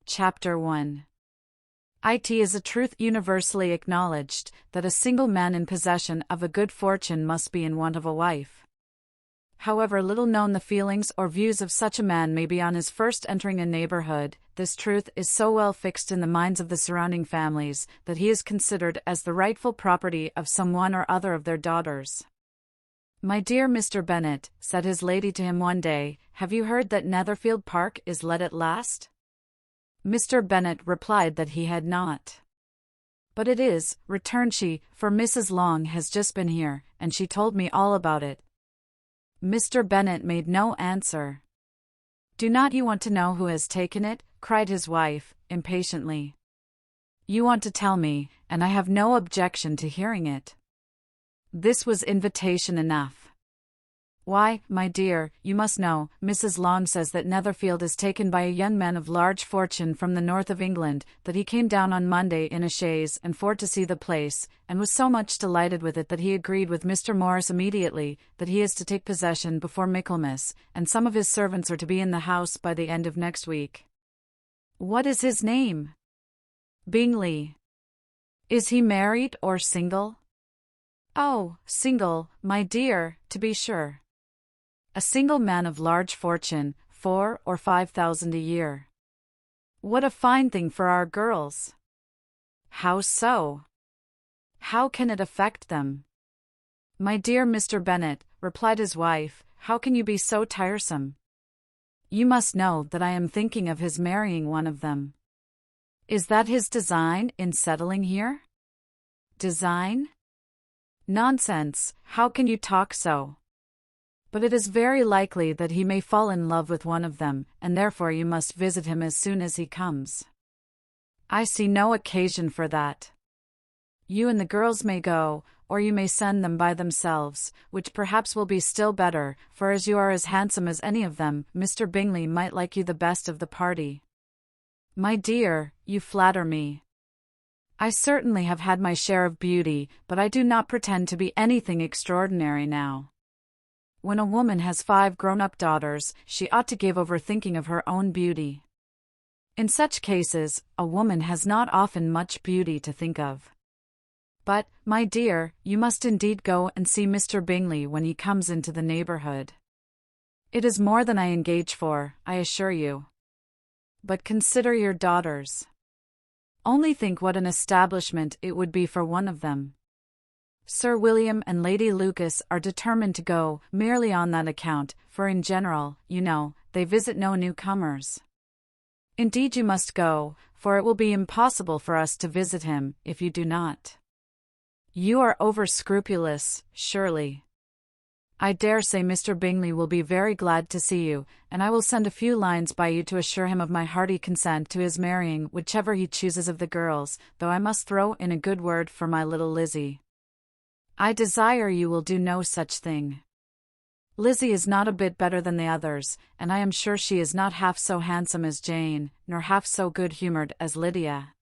Chapter 1. It is a truth universally acknowledged that a single man in possession of a good fortune must be in want of a wife. However little known the feelings or views of such a man may be on his first entering a neighborhood, this truth is so well fixed in the minds of the surrounding families that he is considered as the rightful property of some one or other of their daughters. "My dear Mr. Bennet," said his lady to him one day, "have you heard that Netherfield Park is let at last?" Mr. Bennet replied that he had not. "But it is," returned she, "for Mrs. Long has just been here, and she told me all about it." Mr. Bennet made no answer. "Do not you want to know who has taken it?" cried his wife, impatiently. "You want to tell me, and I have no objection to hearing it." This was invitation enough. "Why, my dear, you must know, Mrs. Long says that Netherfield is taken by a young man of large fortune from the north of England, that he came down on Monday in a chaise and four to see the place, and was so much delighted with it that he agreed with Mr. Morris immediately that he is to take possession before Michaelmas, and some of his servants are to be in the house by the end of next week." "What is his name?" "Bingley." "Is he married or single?" "Oh, single, my dear, to be sure. A single man of large fortune, 4,000 or 5,000 a year. What a fine thing for our girls!" "How so?" "How can it affect them?" "My dear Mr. Bennet," replied his wife, "how can you be so tiresome? You must know that I am thinking of his marrying one of them." "Is that his design in settling here?" "Design? Nonsense, how can you talk so? But it is very likely that he may fall in love with one of them, and therefore you must visit him as soon as he comes." "I see no occasion for that. You and the girls may go, or you may send them by themselves, which perhaps will be still better, for as you are as handsome as any of them, Mr. Bingley might like you the best of the party." "My dear, you flatter me. I certainly have had my share of beauty, but I do not pretend to be anything extraordinary now. When a woman has 5 grown-up daughters, she ought to give over thinking of her own beauty. In such cases, a woman has not often much beauty to think of. But, my dear, you must indeed go and see Mr. Bingley when he comes into the neighborhood. It is more than I engage for, I assure you. But consider your daughters. Only think what an establishment it would be for one of them. Sir William and Lady Lucas are determined to go, merely on that account, for in general, you know, they visit no newcomers. Indeed you must go, for it will be impossible for us to visit him, if you do not. You are over-scrupulous, surely. I dare say Mr. Bingley will be very glad to see you, and I will send a few lines by you to assure him of my hearty consent to his marrying whichever he chooses of the girls, though I must throw in a good word for my little Lizzie. I desire you will do no such thing. Lizzie is not a bit better than the others, and I am sure she is not half so handsome as Jane, nor half so good-humored as Lydia.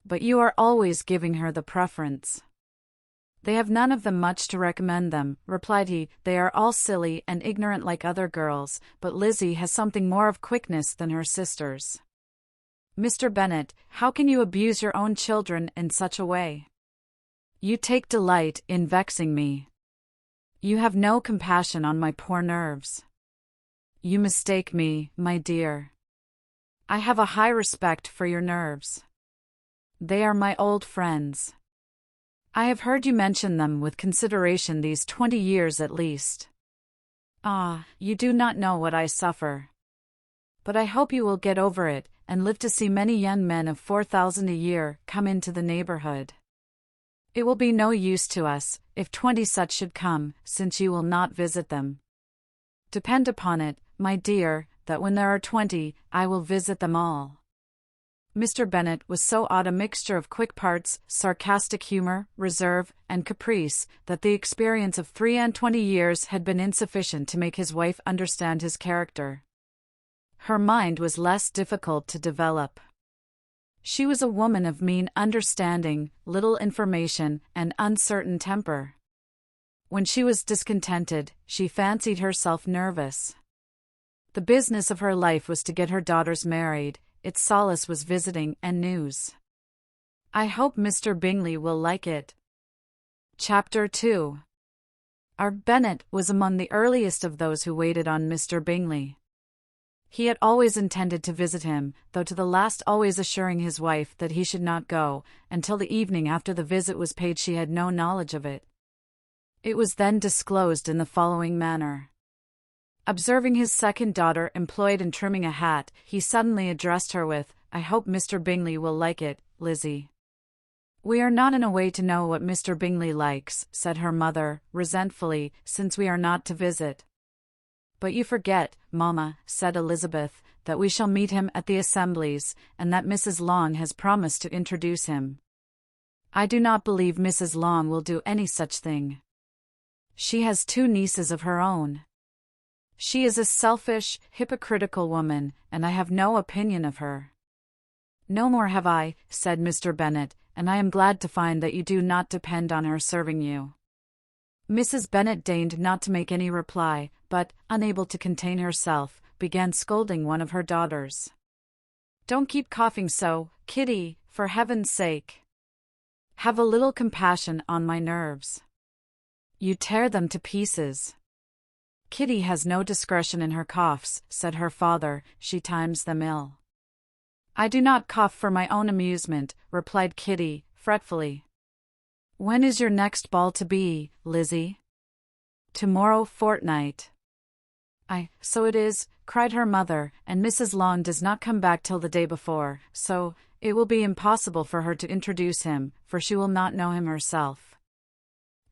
But you are always giving her the preference." "They have none of them much to recommend them," replied he. "They are all silly and ignorant like other girls, but Lizzie has something more of quickness than her sisters." "Mr. Bennet, how can you abuse your own children in such a way? You take delight in vexing me. You have no compassion on my poor nerves. You mistake me, my dear. I have a high respect for your nerves. They are my old friends. I have heard you mention them with consideration these 20 years at least. Ah, you do not know what I suffer. But I hope you will get over it, and live to see many young men of 4,000 a year come into the neighborhood. It will be no use to us, if 20 such should come, since you will not visit them. Depend upon it, my dear, that when there are 20, I will visit them all." Mr. Bennet was so odd a mixture of quick parts, sarcastic humor, reserve, and caprice, that the experience of 23 years had been insufficient to make his wife understand his character. Her mind was less difficult to develop. She was a woman of mean understanding, little information, and uncertain temper. When she was discontented, she fancied herself nervous. The business of her life was to get her daughters married, its solace was visiting and news. I hope Mr. Bingley will like it. Chapter 2. Our Bennet was among the earliest of those who waited on Mr. Bingley. He had always intended to visit him, though to the last always assuring his wife that he should not go, until the evening after the visit was paid she had no knowledge of it. It was then disclosed in the following manner. Observing his second daughter employed in trimming a hat, he suddenly addressed her with, "I hope Mr. Bingley will like it, Lizzie." "We are not in a way to know what Mr. Bingley likes," said her mother, resentfully, "since we are not to visit." "But you forget, mamma," said Elizabeth, "that we shall meet him at the assemblies, and that Mrs. Long has promised to introduce him." "I do not believe Mrs. Long will do any such thing. She has 2 nieces of her own. She is a selfish, hypocritical woman, and I have no opinion of her." "No more have I," said Mr. Bennet, "and I am glad to find that you do not depend on her serving you." Mrs. Bennet deigned not to make any reply, but, unable to contain herself, began scolding one of her daughters. "Don't keep coughing so, Kitty, for heaven's sake. Have a little compassion on my nerves. You tear them to pieces." "Kitty has no discretion in her coughs," said her father, "she times them ill." "I do not cough for my own amusement," replied Kitty, fretfully. "When is your next ball to be, Lizzie?" "Tomorrow fortnight." So it is," cried her mother, "and Mrs. Long does not come back till the day before, so it will be impossible for her to introduce him, for she will not know him herself."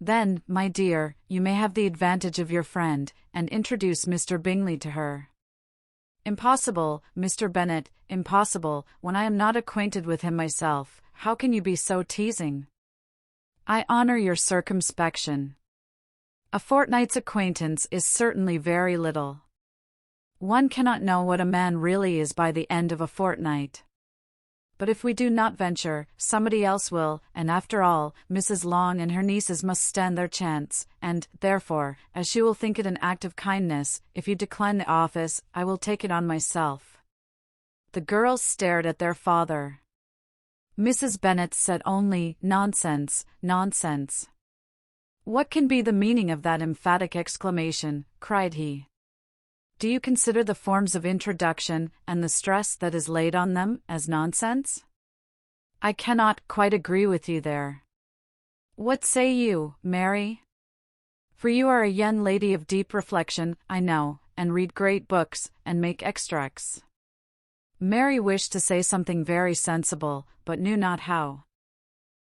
"Then, my dear, you may have the advantage of your friend, and introduce Mr. Bingley to her." "Impossible, Mr. Bennet, impossible, when I am not acquainted with him myself. How can you be so teasing?" "I honor your circumspection. A fortnight's acquaintance is certainly very little. One cannot know what a man really is by the end of a fortnight. But if we do not venture, somebody else will, and after all, Mrs. Long and her nieces must stand their chance, and, therefore, as she will think it an act of kindness, if you decline the office, I will take it on myself." The girls stared at their father. Mrs. Bennet said only, "Nonsense, nonsense." "What can be the meaning of that emphatic exclamation?" cried he. "Do you consider the forms of introduction, and the stress that is laid on them, as nonsense? I cannot quite agree with you there. What say you, Mary? For you are a young lady of deep reflection, I know, and read great books, and make extracts." Mary wished to say something very sensible, but knew not how.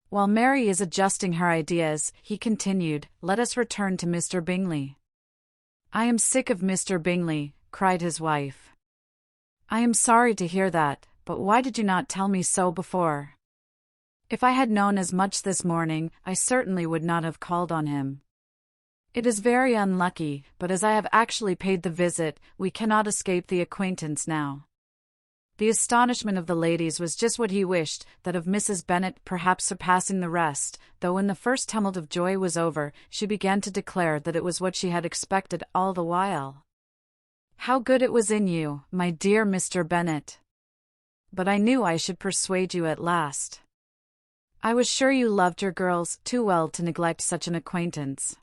While Mary is adjusting her ideas, he continued, "Let us return to Mr. Bingley." "I am sick of Mr. Bingley," cried his wife. "I am sorry to hear that, but why did you not tell me so before? If I had known as much this morning, I certainly would not have called on him. It is very unlucky, but as I have actually paid the visit, we cannot escape the acquaintance now." The astonishment of the ladies was just what he wished, that of Mrs. Bennet perhaps surpassing the rest, though when the first tumult of joy was over, she began to declare that it was what she had expected all the while. "How good it was in you, my dear Mr. Bennet! But I knew I should persuade you at last. I was sure you loved your girls too well to neglect such an acquaintance.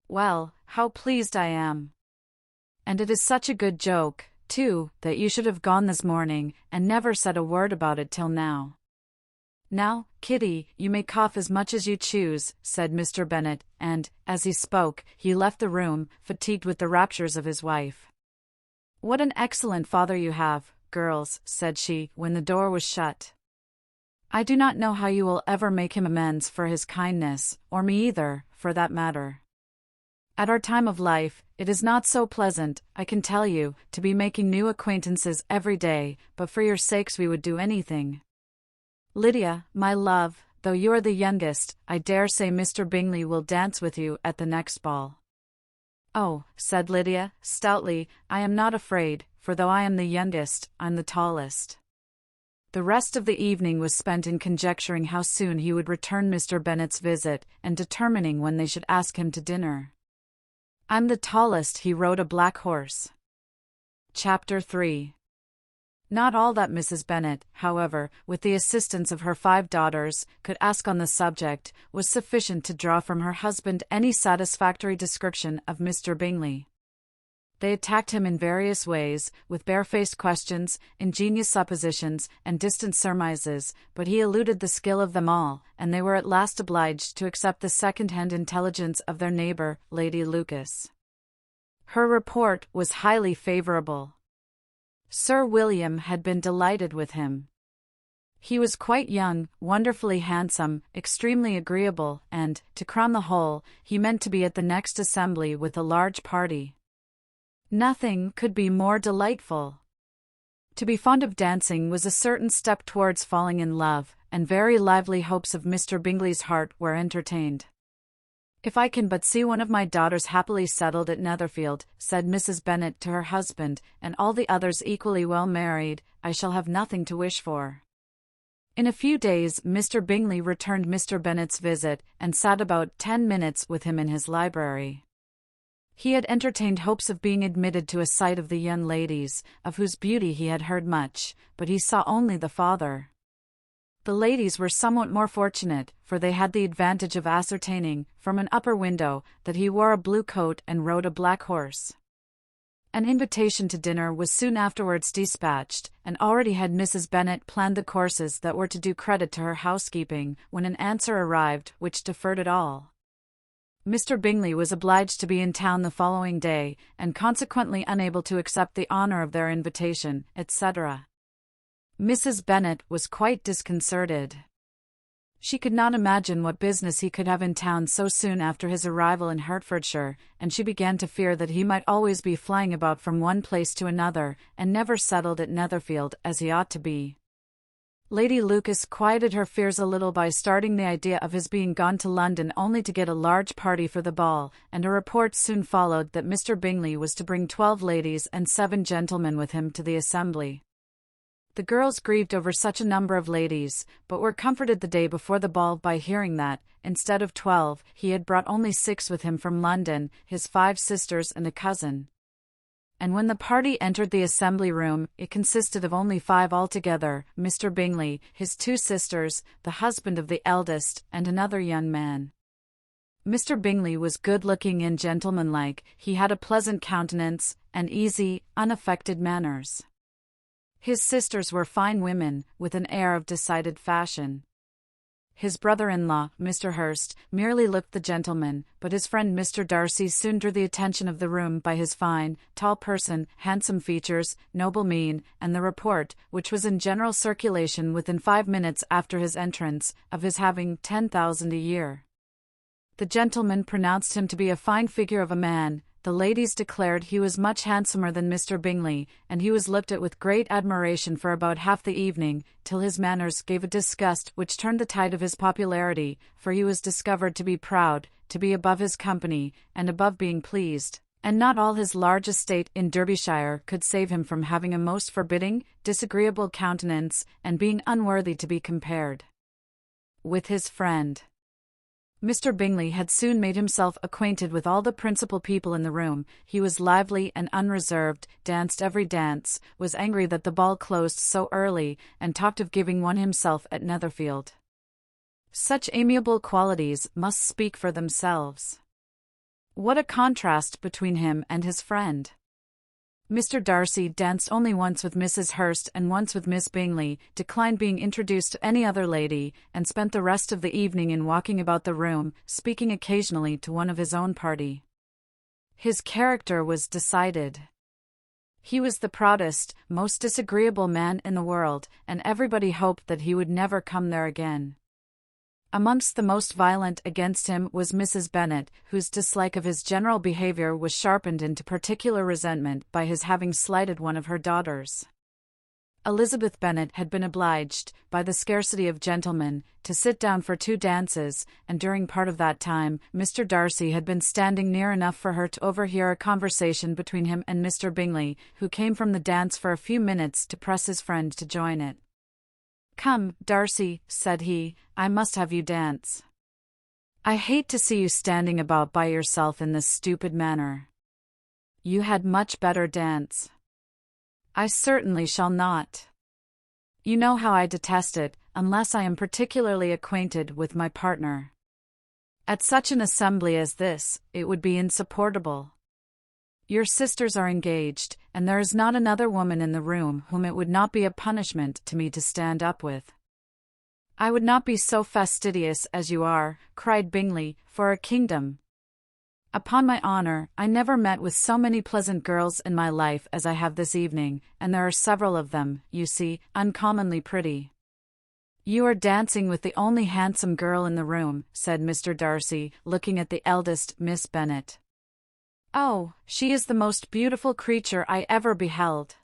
Well, how pleased I am! And it is such a good joke, too, that you should have gone this morning, and never said a word about it till now." "Now, Kitty, you may cough as much as you choose," said Mr. Bennet, and, as he spoke, he left the room, fatigued with the raptures of his wife. "What an excellent father you have, girls," said she, when the door was shut. "I do not know how you will ever make him amends for his kindness, or me either, for that matter. At our time of life, it is not so pleasant, I can tell you, to be making new acquaintances every day, but for your sakes we would do anything. Lydia, my love, though you are the youngest, I dare say Mr. Bingley will dance with you at the next ball." "Oh," said Lydia, stoutly, "I am not afraid, for though I am the youngest, I'm the tallest." The rest of the evening was spent in conjecturing how soon he would return Mr. Bennet's visit, and determining when they should ask him to dinner. "I'm the tallest," he rode a black horse. Chapter 3. Not all that Mrs. Bennet, however, with the assistance of her 5 daughters, could ask on the subject, was sufficient to draw from her husband any satisfactory description of Mr. Bingley. They attacked him in various ways, with barefaced questions, ingenious suppositions, and distant surmises, but he eluded the skill of them all, and they were at last obliged to accept the second-hand intelligence of their neighbour, Lady Lucas. Her report was highly favourable. Sir William had been delighted with him. He was quite young, wonderfully handsome, extremely agreeable, and, to crown the whole, he meant to be at the next assembly with a large party. Nothing could be more delightful. To be fond of dancing was a certain step towards falling in love, and very lively hopes of Mr. Bingley's heart were entertained. "If I can but see one of my daughters happily settled at Netherfield," said Mrs. Bennet to her husband, "and all the others equally well married, I shall have nothing to wish for." In a few days Mr. Bingley returned Mr. Bennet's visit, and sat about 10 minutes with him in his library. He had entertained hopes of being admitted to a sight of the young ladies, of whose beauty he had heard much, but he saw only the father. The ladies were somewhat more fortunate, for they had the advantage of ascertaining, from an upper window, that he wore a blue coat and rode a black horse. An invitation to dinner was soon afterwards dispatched, and already had Mrs. Bennet planned the courses that were to do credit to her housekeeping, when an answer arrived which deferred it all. Mr. Bingley was obliged to be in town the following day, and consequently unable to accept the honour of their invitation, etc. Mrs. Bennet was quite disconcerted. She could not imagine what business he could have in town so soon after his arrival in Hertfordshire, and she began to fear that he might always be flying about from one place to another, and never settled at Netherfield as he ought to be. Lady Lucas quieted her fears a little by starting the idea of his being gone to London only to get a large party for the ball, and a report soon followed that Mr. Bingley was to bring 12 ladies and 7 gentlemen with him to the assembly. The girls grieved over such a number of ladies, but were comforted the day before the ball by hearing that, instead of 12, he had brought only 6 with him from London, his 5 sisters and a cousin. And when the party entered the assembly room, it consisted of only 5 altogether: Mr. Bingley, his 2 sisters, the husband of the eldest, and another young man. Mr. Bingley was good-looking and gentlemanlike. He had a pleasant countenance, and easy, unaffected manners. His sisters were fine women, with an air of decided fashion. His brother-in-law, Mr. Hurst, merely looked the gentleman, but his friend Mr. Darcy soon drew the attention of the room by his fine, tall person, handsome features, noble mien, and the report, which was in general circulation within 5 minutes after his entrance, of his having 10,000 a year. The gentleman pronounced him to be a fine figure of a man. The ladies declared he was much handsomer than Mr. Bingley, and he was looked at with great admiration for about half the evening, till his manners gave a disgust which turned the tide of his popularity, for he was discovered to be proud, to be above his company, and above being pleased, and not all his large estate in Derbyshire could save him from having a most forbidding, disagreeable countenance, and being unworthy to be compared with his friend. Mr. Bingley had soon made himself acquainted with all the principal people in the room. He was lively and unreserved, danced every dance, was angry that the ball closed so early, and talked of giving one himself at Netherfield. Such amiable qualities must speak for themselves. What a contrast between him and his friend! Mr. Darcy danced only once with Mrs. Hurst and once with Miss Bingley, declined being introduced to any other lady, and spent the rest of the evening in walking about the room, speaking occasionally to one of his own party. His character was decided. He was the proudest, most disagreeable man in the world, and everybody hoped that he would never come there again. Amongst the most violent against him was Mrs. Bennet, whose dislike of his general behaviour was sharpened into particular resentment by his having slighted one of her daughters. Elizabeth Bennet had been obliged, by the scarcity of gentlemen, to sit down for 2 dances, and during part of that time, Mr. Darcy had been standing near enough for her to overhear a conversation between him and Mr. Bingley, who came from the dance for a few minutes to press his friend to join it. "Come, Darcy," said he, "I must have you dance. I hate to see you standing about by yourself in this stupid manner. You had much better dance." I certainly shall not. You know how I detest it, unless I am particularly acquainted with my partner. At such an assembly as this, it would be insupportable. Your sisters are engaged, and there is not another woman in the room whom it would not be a punishment to me to stand up with. I would not be so fastidious as you are, cried Bingley, for a kingdom. Upon my honor, I never met with so many pleasant girls in my life as I have this evening, and there are several of them, you see, uncommonly pretty. You are dancing with the only handsome girl in the room, said Mr. Darcy, looking at the eldest, Miss Bennet. Oh, she is the most beautiful creature I ever beheld.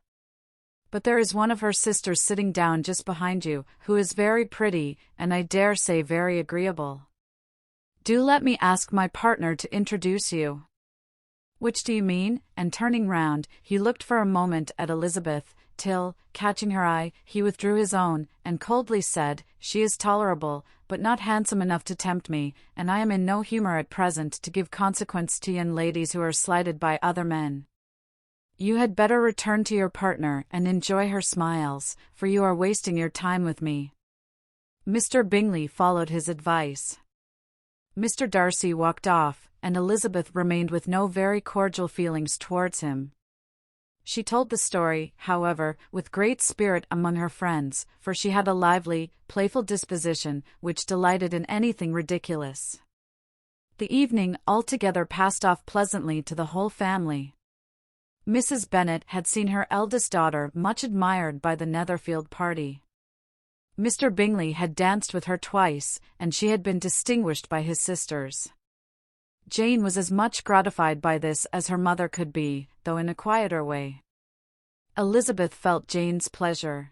But there is one of her sisters sitting down just behind you, who is very pretty, and I dare say very agreeable. Do let me ask my partner to introduce you. Which do you mean? And turning round, he looked for a moment at Elizabeth, till, catching her eye, he withdrew his own, and coldly said, She is tolerable, but not handsome enough to tempt me, and I am in no humour at present to give consequence to young ladies who are slighted by other men. You had better return to your partner and enjoy her smiles, for you are wasting your time with me. Mr. Bingley followed his advice. Mr. Darcy walked off, and Elizabeth remained with no very cordial feelings towards him. She told the story, however, with great spirit among her friends, for she had a lively, playful disposition, which delighted in anything ridiculous. The evening altogether passed off pleasantly to the whole family. Mrs. Bennet had seen her eldest daughter much admired by the Netherfield party. Mr. Bingley had danced with her twice, and she had been distinguished by his sisters. Jane was as much gratified by this as her mother could be, though in a quieter way. Elizabeth felt Jane's pleasure.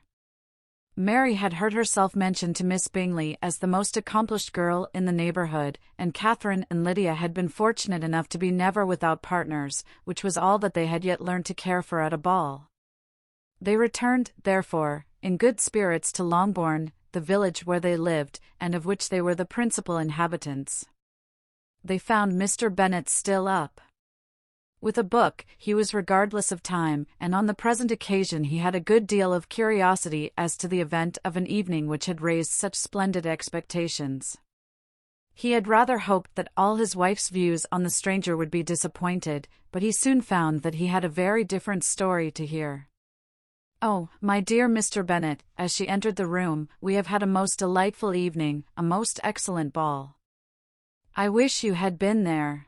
Mary had heard herself mentioned to Miss Bingley as the most accomplished girl in the neighbourhood, and Catherine and Lydia had been fortunate enough to be never without partners, which was all that they had yet learned to care for at a ball. They returned, therefore, in good spirits to Longbourn, the village where they lived, and of which they were the principal inhabitants. They found Mr. Bennet still up. With a book, he was regardless of time, and on the present occasion he had a good deal of curiosity as to the event of an evening which had raised such splendid expectations. He had rather hoped that all his wife's views on the stranger would be disappointed, but he soon found that he had a very different story to hear. Oh, my dear Mr. Bennet, as she entered the room, we have had a most delightful evening, a most excellent ball. I wish you had been there.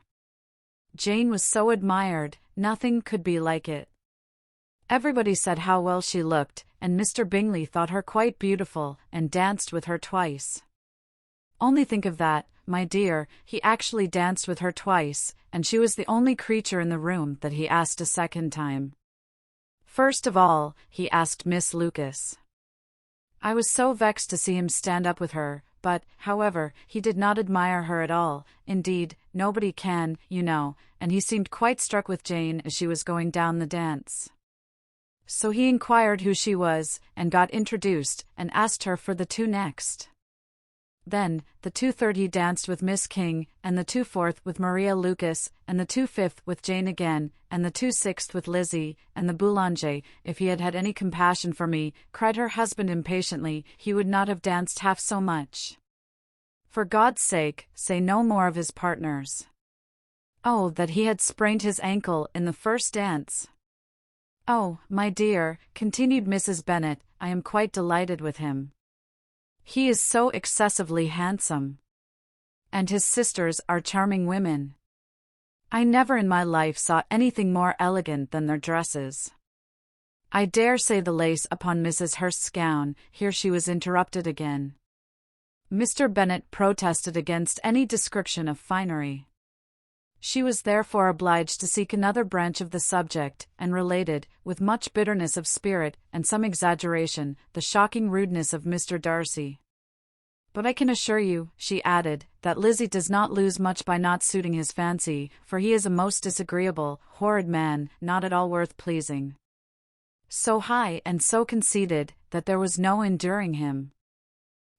Jane was so admired, nothing could be like it. Everybody said how well she looked, and Mr. Bingley thought her quite beautiful, and danced with her twice. Only think of that, my dear, he actually danced with her twice, and she was the only creature in the room that he asked a second time. First of all, he asked Miss Lucas. I was so vexed to see him stand up with her, but, however, he did not admire her at all, indeed, nobody can, you know, and he seemed quite struck with Jane as she was going down the dance. So he inquired who she was, and got introduced, and asked her for the two next. Then, the 2/3 he danced with Miss King, and the 2/4 with Maria Lucas, and the 2/5 with Jane again, and the 2/6 with Lizzie, and the Boulanger. If he had had any compassion for me, cried her husband impatiently, he would not have danced half so much. For God's sake, say no more of his partners. Oh, that he had sprained his ankle in the first dance. Oh, my dear, continued Mrs. Bennet, I am quite delighted with him. He is so excessively handsome. And his sisters are charming women. I never in my life saw anything more elegant than their dresses. I dare say the lace upon Mrs. Hurst's gown, here she was interrupted again. Mr. Bennet protested against any description of finery. She was therefore obliged to seek another branch of the subject, and related, with much bitterness of spirit, and some exaggeration, the shocking rudeness of Mr. Darcy. But I can assure you, she added, that Lizzie does not lose much by not suiting his fancy, for he is a most disagreeable, horrid man, not at all worth pleasing. So high and so conceited, that there was no enduring him.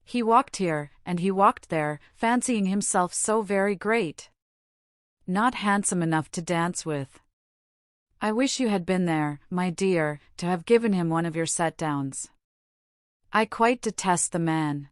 He walked here, and he walked there, fancying himself so very great. Not handsome enough to dance with. I wish you had been there, my dear, to have given him one of your set-downs. I quite detest the man.